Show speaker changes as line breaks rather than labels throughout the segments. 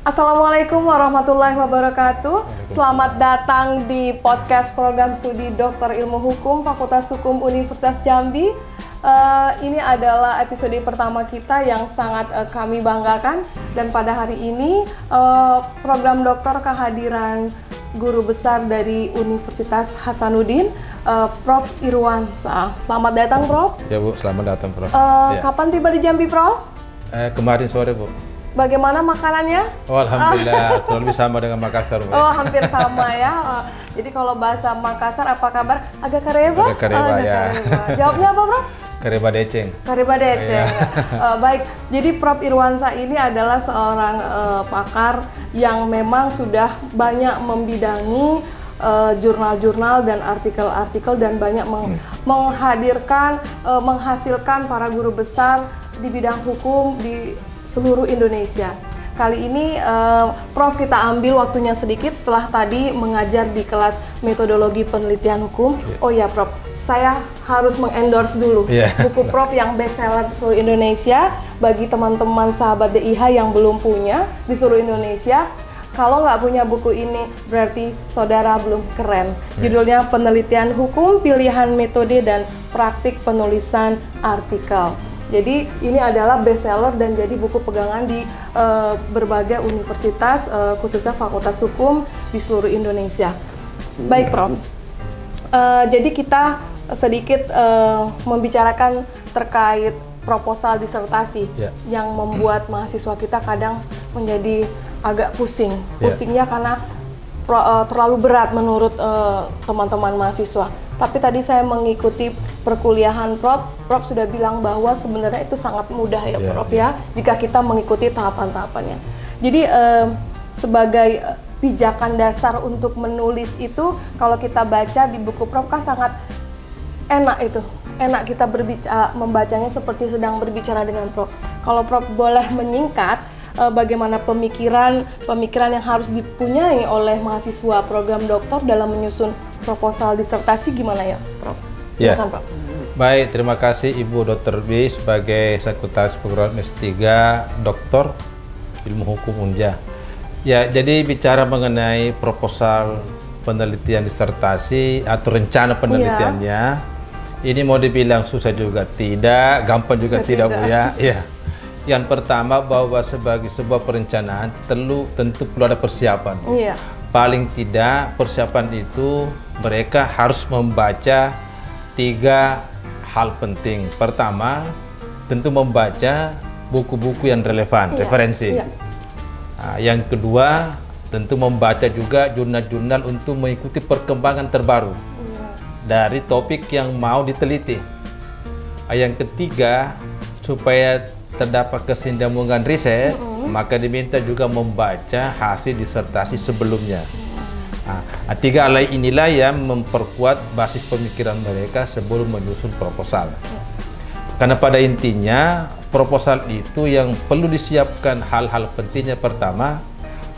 Assalamualaikum warahmatullahi wabarakatuh. Selamat datang di podcast program studi Doktor Ilmu Hukum Fakultas Hukum Universitas Jambi. Ini adalah episode pertama kita yang sangat kami banggakan, dan pada hari ini program doktor kehadiran guru besar dari Universitas Hasanuddin, Prof. Irwansyah. Selamat datang, Prof.
Ya, Bu, selamat datang, Prof.
Kapan tiba di Jambi, Prof?
Kemarin sore, Bu.
Bagaimana makanannya?
Oh, alhamdulillah, kurang lebih sama dengan Makassar, Bu.
Oh, hampir sama ya. Jadi kalau bahasa Makassar apa kabar? Agak kareba?
Agak kareba, ya.
Jawabnya apa, Prof?
Kareba deceng.
Kareba deceng. Baik, jadi Prof. Irwansyah ini adalah seorang pakar yang memang sudah banyak membidangi jurnal-jurnal dan artikel-artikel, dan banyak menghadirkan, menghasilkan para guru besar di bidang hukum di seluruh Indonesia. Kali ini Prof kita ambil waktunya sedikit setelah tadi mengajar di kelas metodologi penelitian hukum. Oh ya, Prof, saya harus mengendorse dulu buku Prof yang bestseller di seluruh Indonesia. Bagi teman-teman sahabat DIH yang belum punya di seluruh Indonesia, kalau nggak punya buku ini berarti saudara belum keren. Judulnya Penelitian Hukum, Pilihan Metode dan Praktik Penulisan Artikel. Jadi ini adalah bestseller dan jadi buku pegangan di berbagai universitas, khususnya Fakultas Hukum di seluruh Indonesia. Baik, Prof. Jadi kita sedikit membicarakan terkait proposal disertasi yang membuat mahasiswa kita kadang menjadi agak pusing. Pusingnya karena terlalu berat menurut teman-teman mahasiswa. Tapi tadi saya mengikuti perkuliahan Prof sudah bilang bahwa sebenarnya itu sangat mudah ya, Prof ya, jika kita mengikuti tahapan-tahapannya. Jadi sebagai pijakan dasar untuk menulis itu, kalau kita baca di buku Prof kan sangat enak itu. Enak kita membacanya seperti sedang berbicara dengan Prof. Kalau Prof boleh menyingkat bagaimana pemikiran yang harus dipunyai oleh mahasiswa program doktor dalam menyusun proposal disertasi, gimana ya, Prof? Silakan, Prof.
Baik, terima kasih Ibu Dr. B sebagai Sekretaris Program S3 Doktor Ilmu Hukum Unja. Ya, jadi bicara mengenai proposal penelitian disertasi atau rencana penelitiannya, ini mau dibilang susah juga tidak, gampang juga tidak, Bu ya. Ya. Yang pertama, bahwa sebagai sebuah perencanaan tentu perlu ada persiapan. Paling tidak persiapan itu mereka harus membaca 3 hal penting. Pertama, tentu membaca buku-buku yang relevan, referensi. Nah, yang kedua, tentu membaca juga jurnal-jurnal untuk mengikuti perkembangan terbaru dari topik yang mau diteliti. Yang ketiga, supaya terdapat kesinambungan riset, maka diminta juga membaca hasil disertasi sebelumnya. Nah, 3 hal inilah yang memperkuat basis pemikiran mereka sebelum menyusun proposal. Karena pada intinya proposal itu yang perlu disiapkan hal-hal pentingnya. Pertama,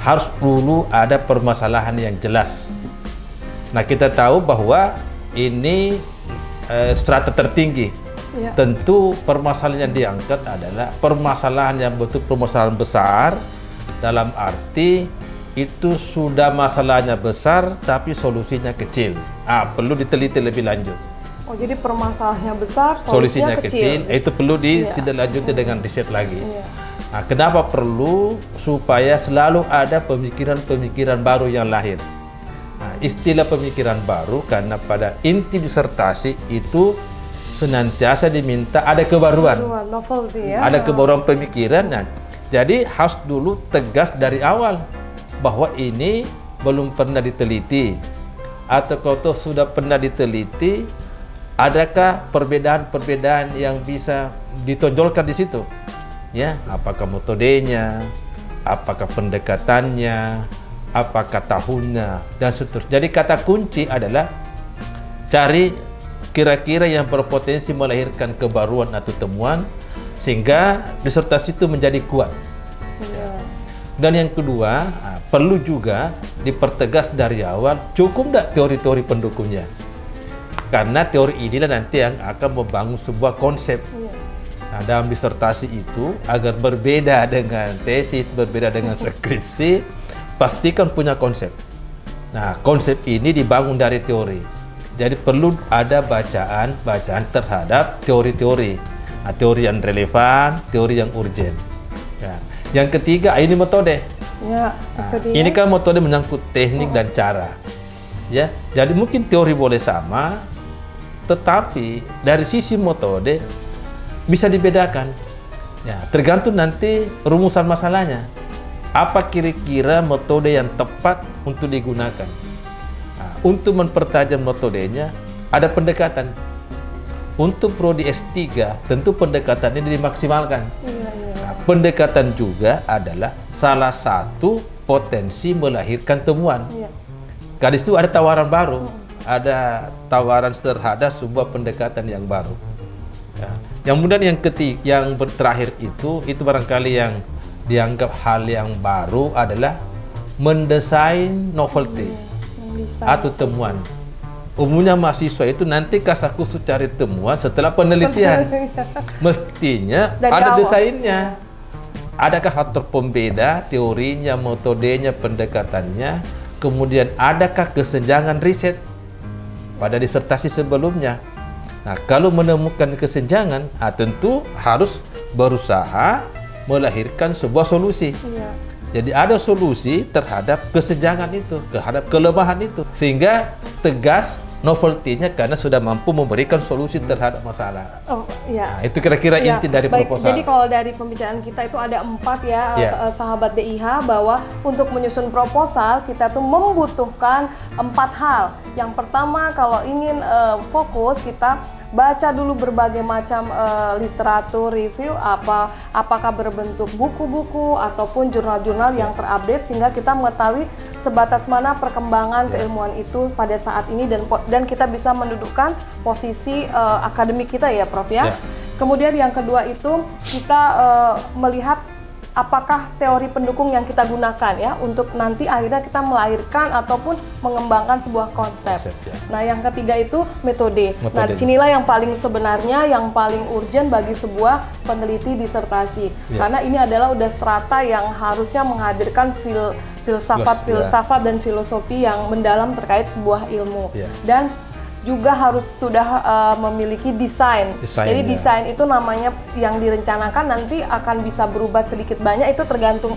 harus dulu ada permasalahan yang jelas. Nah, kita tahu bahwa ini strata tertinggi. Tentu permasalahan yang diangkat adalah permasalahan yang betul permasalahan besar, dalam arti itu sudah masalahnya besar tapi solusinya kecil. Perlu diteliti lebih lanjut.
Oh, jadi permasalahannya besar, solusinya kecil.
Itu perlu ditindaklanjuti dengan riset lagi. Nah, kenapa perlu? Supaya selalu ada pemikiran-pemikiran baru yang lahir. Nah, istilah pemikiran baru karena pada inti disertasi itu senantiasa diminta ada kebaruan, ada kebaruan pemikiran. Nah, jadi harus dulu tegas dari awal bahwa ini belum pernah diteliti, atau kalau sudah pernah diteliti, adakah perbedaan-perbedaan yang bisa ditonjolkan di situ? Ya, apakah metodenya, apakah pendekatannya, apakah tahunnya, dan seterusnya. Jadi kata kunci adalah cari kira-kira yang berpotensi melahirkan kebaruan atau temuan sehingga disertasi itu menjadi kuat. Dan yang kedua, perlu juga dipertegas dari awal, cukup tidak teori-teori pendukungnya. Karena teori inilah nanti yang akan membangun sebuah konsep. Nah, dalam disertasi itu agar berbeda dengan tesis, berbeda dengan skripsi, pastikan punya konsep. Nah, konsep ini dibangun dari teori. Jadi perlu ada bacaan terhadap teori-teori. Nah, teori yang relevan, teori yang urgent. Ya. Yang ketiga, ini metode.
Ya,
ini kan metode menyangkut teknik dan cara. Ya, jadi mungkin teori boleh sama, tetapi dari sisi metode bisa dibedakan. Ya, tergantung nanti rumusan masalahnya. Apa kira-kira metode yang tepat untuk digunakan? Nah, untuk mempertajam metodenya, ada pendekatan. Untuk prodi S3, tentu pendekatan ini dimaksimalkan. Nah, pendekatan juga adalah salah satu potensi melahirkan temuan. Karena itu ada tawaran baru, ada tawaran terhadap sebuah pendekatan yang baru. Ya. Yang kemudian yang terakhir itu barangkali yang dianggap hal yang baru adalah mendesain novelty atau temuan. Umumnya mahasiswa itu nanti kasah khusus cari temuan setelah penelitian. Mestinya ada desainnya. Adakah faktor pembeda, teorinya, metodenya, pendekatannya, kemudian adakah kesenjangan riset pada disertasi sebelumnya. Nah, kalau menemukan kesenjangan, tentu harus berusaha melahirkan sebuah solusi. Jadi ada solusi terhadap kesenjangan itu, terhadap kelemahan itu, sehingga tegas novelty-nya karena sudah mampu memberikan solusi terhadap masalah. Nah, itu kira-kira inti dari proposal.
Jadi kalau dari pembicaraan kita itu ada 4 sahabat DIH, bahwa untuk menyusun proposal kita tuh membutuhkan 4 hal. Yang pertama, kalau ingin fokus, kita baca dulu berbagai macam literatur review, apakah berbentuk buku-buku ataupun jurnal-jurnal yang terupdate, sehingga kita mengetahui sebatas mana perkembangan keilmuan itu pada saat ini, dan kita bisa mendudukkan posisi akademik kita ya Prof ya. Kemudian yang kedua itu kita melihat apakah teori pendukung yang kita gunakan ya untuk nanti akhirnya kita melahirkan ataupun mengembangkan sebuah konsep. Nah, yang ketiga itu metode. Nah, disinilah yang paling sebenarnya yang paling urgent bagi sebuah peneliti disertasi. Karena ini adalah udah strata yang harusnya menghadirkan filsafat dan filosofi yang mendalam terkait sebuah ilmu. Dan juga harus sudah memiliki desain. Jadi desain itu namanya yang direncanakan nanti akan bisa berubah sedikit banyak, itu tergantung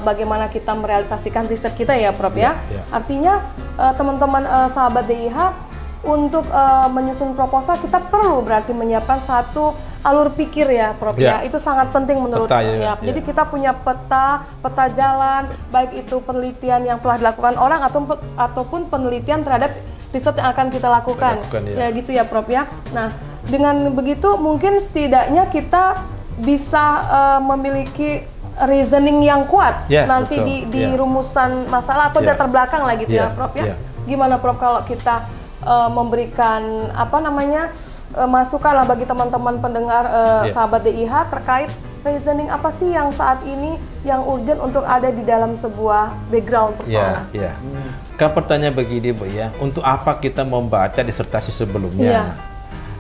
bagaimana kita merealisasikan riset kita ya Prof ya. Artinya teman-teman sahabat DIH untuk menyusun proposal kita perlu berarti menyiapkan satu alur pikir ya Prof ya. Itu sangat penting menurut saya. Jadi kita punya peta jalan, baik itu penelitian yang telah dilakukan orang ataupun penelitian terhadap riset yang akan kita lakukan ya gitu ya Prof ya. Nah, dengan begitu mungkin setidaknya kita bisa memiliki reasoning yang kuat nanti di rumusan masalah atau latar belakang lah gitu ya Prof ya. Gimana Prof kalau kita memberikan masukan lah bagi teman-teman pendengar sahabat DIH terkait reasoning apa sih yang saat ini yang urgent untuk ada di dalam sebuah background persoalan?
Kan pertanyaan begini Bu ya, untuk apa kita membaca disertasi sebelumnya?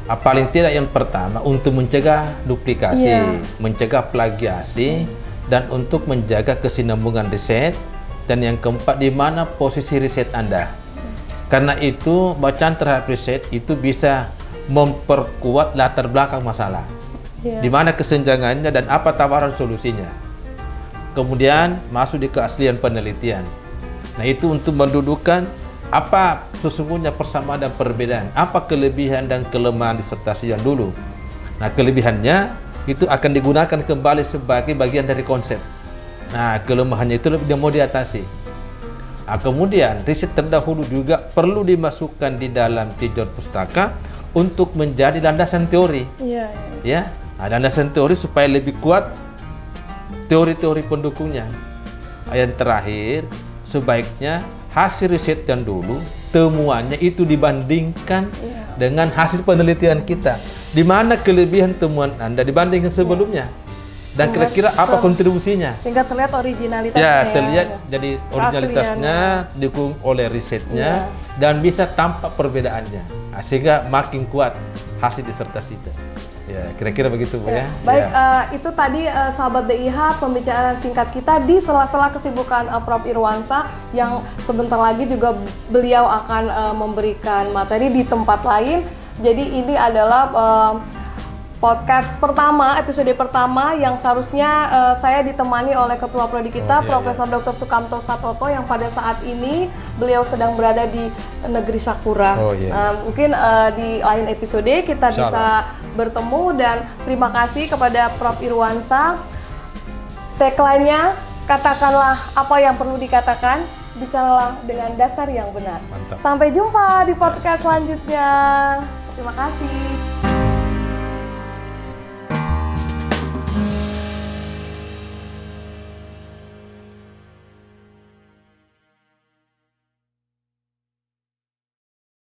Paling tidak yang pertama untuk mencegah duplikasi, mencegah plagiasi, dan untuk menjaga kesinambungan riset, dan yang keempat di mana posisi riset Anda. Karena itu bacaan terhadap riset itu bisa memperkuat latar belakang masalah. Di mana kesenjangannya dan apa tawaran solusinya. Kemudian masuk di keaslian penelitian. Nah, itu untuk mendudukan apa sesungguhnya persamaan dan perbedaan, apa kelebihan dan kelemahan disertasi yang dulu. Nah, kelebihannya itu akan digunakan kembali sebagai bagian dari konsep. Nah, kelemahannya itu lebih mau diatasi. Nah, kemudian riset terdahulu juga perlu dimasukkan di dalam tinjauan pustaka untuk menjadi landasan teori. Nah, landasan teori supaya lebih kuat teori-teori pendukungnya. Yang terakhir, sebaiknya hasil riset yang dulu, temuannya itu dibandingkan dengan hasil penelitian kita. Di mana kelebihan temuan Anda dibandingkan sebelumnya? Dan kira-kira apa kontribusinya?
Sehingga terlihat originalitasnya.
Terlihat jadi originalitasnya didukung oleh risetnya dan bisa tampak perbedaannya. Nah, sehingga makin kuat hasil disertasi itu. Ya, kira-kira begitu Bu ya.
Baik, itu tadi sahabat DIH pembicaraan singkat kita di sela-sela kesibukan Prof Irwansyah yang sebentar lagi juga beliau akan memberikan materi di tempat lain. Jadi ini adalah podcast pertama, episode pertama yang seharusnya saya ditemani oleh Ketua Prodi kita, Profesor Dr. Sukamto Satoto, yang pada saat ini beliau sedang berada di negeri Sakura. Mungkin di lain episode kita bisa bertemu, dan terima kasih kepada Prof Irwansyah. Tagline-nya, katakanlah apa yang perlu dikatakan, bicaralah dengan dasar yang benar.
Mantap.
Sampai jumpa di podcast selanjutnya. Terima kasih.